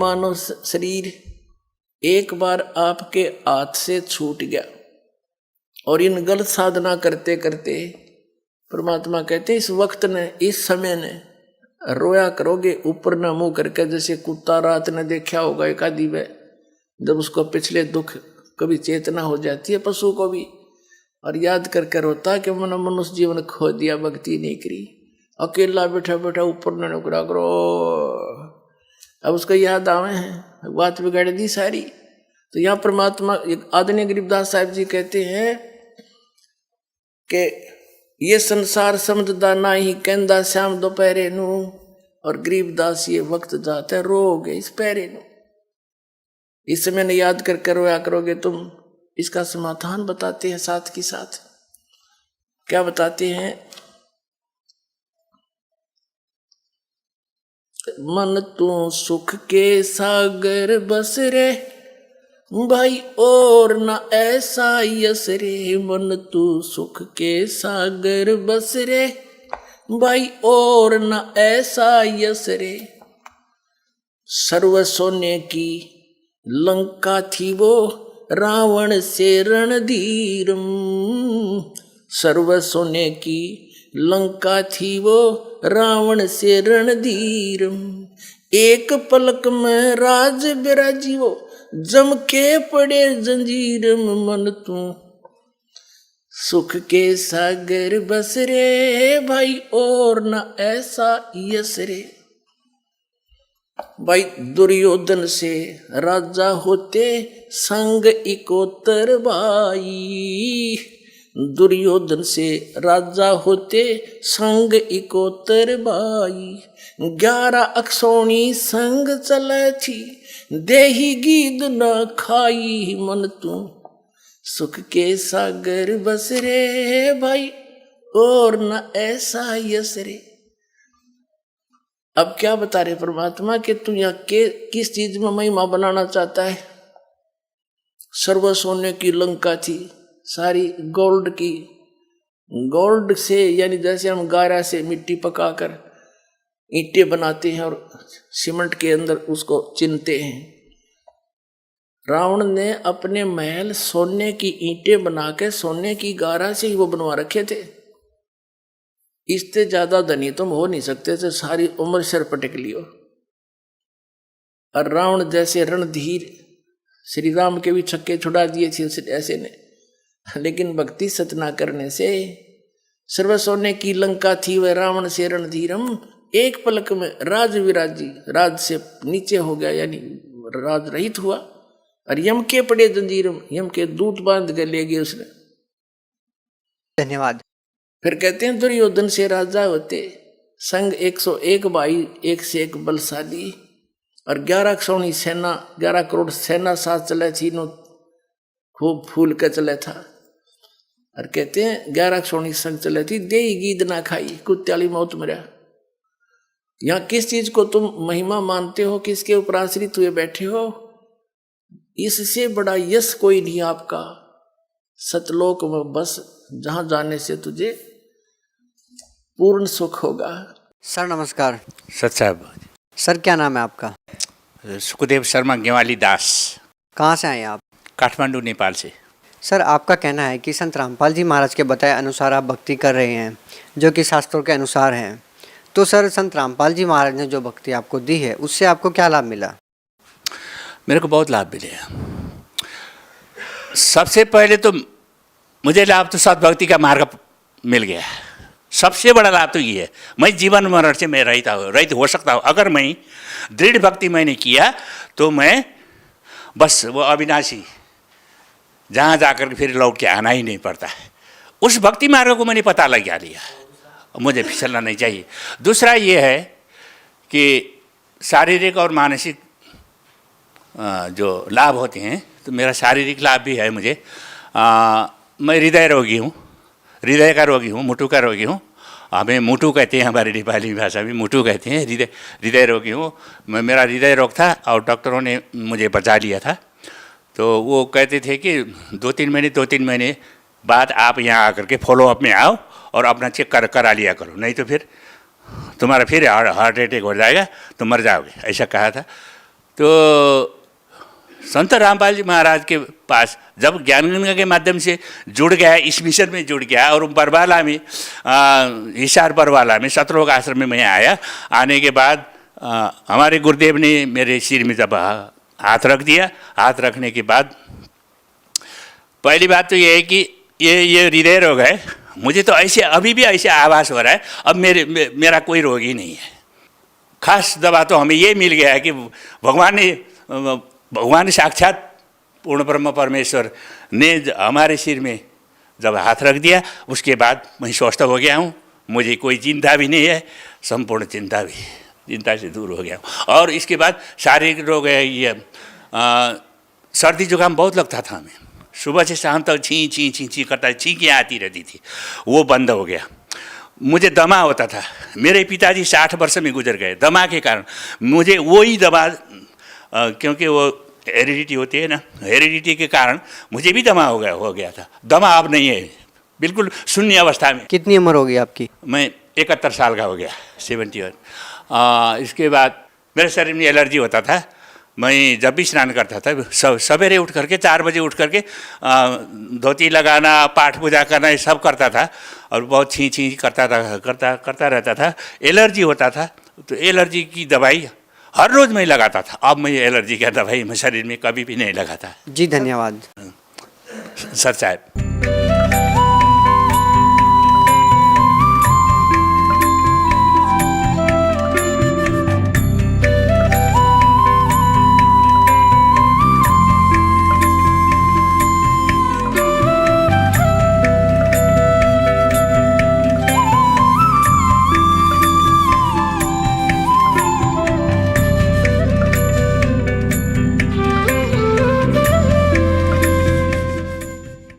मानो शरीर एक बार आपके हाथ से छूट गया और इन गलत साधना करते करते परमात्मा कहते इस वक्त ने, इस समय ने रोया करोगे ऊपर न मुंह करके, जैसे कुत्ता रात ने देखा होगा एक आदि में, जब उसको पिछले दुख कभी चेतना हो जाती है पशु को भी, और याद करके रोता कि मैंने मनुष्य जीवन खो दिया, भक्ति नहीं करी, अकेला बैठा बैठा ऊपर न नुकरा करो। अब उसको याद आवे हैं, बात बिगाड़ दी सारी। तो यहाँ परमात्मा आदरणीय गरीबदास साहब जी कहते हैं कि ये संसार समझदा ना ही कहंदा श्याम दोपहरे नू, और गरीबदास ये वक्त जाता है रोगे इस पैरे नू। इस समय ने याद करके रोया करोगे तुम। इसका समाधान बताते हैं साथ के साथ। क्या बताते हैं? मन तू सुख के सागर बस रे भाई और न ऐसा यस रे, मन तू सुख के सागर बस रे भाई और न ऐसा यस रे। सर्व सोने की लंका थी वो रावण से रणधीरम, सर्व सोने की लंका थी वो रावण से रणधीरम। एक पलक में राज बिराजी वो जम के पड़े जंजीर में, मन तू सुख के सागर बस रे भाई और न ऐसा यस रे। भाई दुर्योधन से राजा होते संग इकोतर भाई, दुर्योधन से राजा होते संग इकोतर भाई। 11 अक्षौणी संग चले थी देही गीद न खाई, मन तू सुख के सागर बस रे भाई और न ऐसा यस रे। अब क्या बता रहे परमात्मा कि तू यहाँ के किस चीज में महिमा बनाना चाहता है? सर्व सोने की लंका थी, सारी गोल्ड की, गोल्ड से यानी जैसे हम गारा से मिट्टी पकाकर ईंटें बनाते हैं और सीमेंट के अंदर उसको चिनते हैं। रावण ने अपने महल सोने की ईंटें बना के सोने की गारा से ही वो बनवा रखे थे। इससे ज्यादा धनी तुम हो नहीं सकते थे, सारी उम्र सिर पटक लियो। और रावण जैसे रणधीर श्री राम के भी छक्के छुड़ा दिए थे ऐसे ने, लेकिन भक्ति सत ना करने से सर्व सोने की लंका थी वह रावण से रणधीरम। एक पलक में राज विराजी, राज से नीचे हो गया यानी राज रहित हुआ। और यम के पड़े जंजीरम, यम के दूत बांध के ले गए उसने। धन्यवाद। फिर कहते हैं दुर्योधन से राजा होते संग 101 भाई, एक से एक बलशाली, और 11 अक्षौणी सेना, 11 करोड़ सेना साथ चले थी नो, खूब फूल के चले था। और कहते हैं 11 अक्षौणी संग चले थी देही गीद ना खाई, कुत्याली मौत मरा। यहाँ किस चीज को तुम महिमा मानते हो, किसके ऊपर आश्रित हुए बैठे हो? इससे बड़ा यश कोई नहीं आपका सतलोक में, बस जहां जाने से तुझे पूर्ण सुख होगा। सर नमस्कार। सत साहब। सर क्या नाम है आपका? सुखदेव शर्मा गेवाली दास। कहाँ से आए आप? काठमांडू नेपाल से। सर आपका कहना है कि संत रामपाल जी महाराज के बताए अनुसार आप भक्ति कर रहे हैं जो कि शास्त्रों के अनुसार हैं। तो सर संत रामपाल जी महाराज ने जो भक्ति आपको दी है उससे आपको क्या लाभ मिला? मेरे को बहुत लाभ मिले। सबसे पहले तो मुझे लाभ तो सद्भक्ति का मार्ग मिल गया। सबसे बड़ा लाभ तो ये है, मैं जीवन मरण से मैं रहित हो सकता हूँ। अगर मैं दृढ़ भक्ति मैंने किया तो मैं बस वो अविनाशी जहाँ जाकर के फिर लौट के आना ही नहीं पड़ता है। उस भक्ति मार्ग को मैंने पता लगा लिया, मुझे फिसलना नहीं चाहिए। दूसरा ये है कि शारीरिक और मानसिक जो लाभ होते हैं, तो मेरा शारीरिक लाभ भी है मुझे। मैं हृदय रोगी हूँ, हृदय का रोगी हूँ, मुटु का रोगी हूँ। हमें मुटु कहते हैं, हमारी नेपाली भाषा में मुटु कहते हैं। हृदय रोगी हूँ मैं। मेरा हृदय रोग था और डॉक्टरों ने मुझे बचा लिया था। तो वो कहते थे कि 2-3 महीने बाद आप यहाँ आकर के फॉलोअप में आओ और अपना चेक करा लिया करो, नहीं तो फिर तुम्हारा फिर हार्ट अटैक हो जाएगा तो मर जाओगे, ऐसा कहा था। तो संत रामपाल जी महाराज के पास जब ज्ञान गंगा के माध्यम से जुड़ गया, इस मिशन में जुड़ गया और बरवाला में हिसार बरवाला में सतलोक आश्रम में मैं आया। आने के बाद हमारे गुरुदेव ने मेरे सिर में जब हाथ रख दिया, हाथ रखने के बाद पहली बात तो ये है कि ये हृदय रोग है। मुझे तो ऐसे अभी भी ऐसे आभास हो रहा है अब मेरा कोई रोग ही नहीं है। खास दवा तो हमें ये मिल गया है कि भगवान साक्षात पूर्ण ब्रह्म परमेश्वर ने हमारे सिर में जब हाथ रख दिया, उसके बाद मैं स्वस्थ हो गया हूँ। मुझे कोई चिंता भी नहीं है, संपूर्ण चिंता से दूर हो गया हूँ। और इसके बाद शारीरिक रोग है ये सर्दी जुकाम बहुत लगता था हमें, सुबह से शाम तक छी करता, छींकियाँ आती रहती थी, वो बंद हो गया। मुझे दमा होता था, मेरे पिताजी 60 वर्ष में गुजर गए दमा के कारण। मुझे वही दमा क्योंकि वो हेरिडिटी होती है ना, हेरिडिटी के कारण मुझे भी दमा हो गया था। दमा अब नहीं है, बिल्कुल शून्य अवस्था में। कितनी उम्र होगी आपकी? मैं 71 साल का हो गया, 71। इसके बाद मेरे शरीर में एलर्जी होता था। मैं जब भी स्नान करता था सवेरे उठ करके 4 बजे उठ करके धोती लगाना, पाठ पूजा करना, ये सब करता था और बहुत छी करता रहता था। एलर्जी होता था तो एलर्जी की दवाई हर रोज़ मैं लगाता था। अब मैं एलर्जी का दवाई मैं शरीर में कभी भी नहीं लगाता। जी धन्यवाद सर साहब।